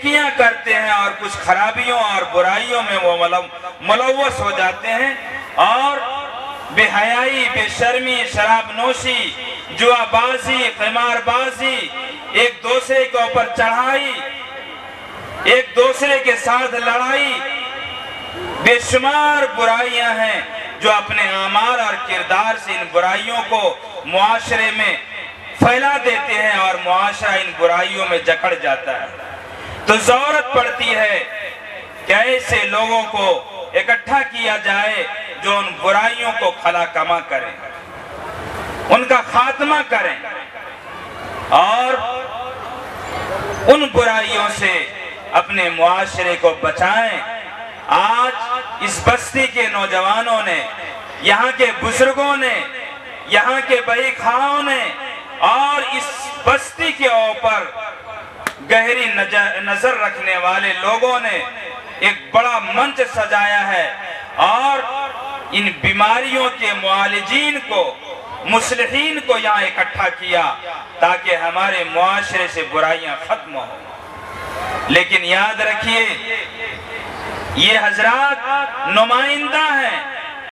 نیکیاں کرتے ہیں اور کچھ خرابیوں اور برائیوں میں وہ ملوث ہو جاتے ہیں، اور بے حیائی، بے شرمی، شراب نوشی، جوا بازی، قمار بازی، ایک دوسرے کے اوپر چڑھائی، ایک دوسرے کے ساتھ لڑائی، بے شمار برائیاں ہیں جو اپنے اعمال اور کردار سے ان برائیوں کو معاشرے میں پھیلا دیتے ہیں اور معاشرہ ان برائیوں میں جکڑ جاتا ہے۔ تو ضرورت پڑتی ہے کہ ایسے لوگوں کو اکٹھا کیا جائے جو ان برائیوں کو خلا کما کریں، ان کا خاتمہ کریں اور ان برائیوں سے اپنے معاشرے کو بچائیں۔ آج اس بستی کے نوجوانوں نے، یہاں کے بزرگوں نے، یہاں کے بھائی خواہوں نے اور اس بستی کے اوپر گہری نظر رکھنے والے لوگوں نے ایک بڑا منچ سجایا ہے اور ان بیماریوں کے معالجین کو، مصلحین کو یہاں اکٹھا کیا تاکہ ہمارے معاشرے سے برائیاں ختم ہوں۔ لیکن یاد رکھیے، یہ حضرات نمائندہ ہیں،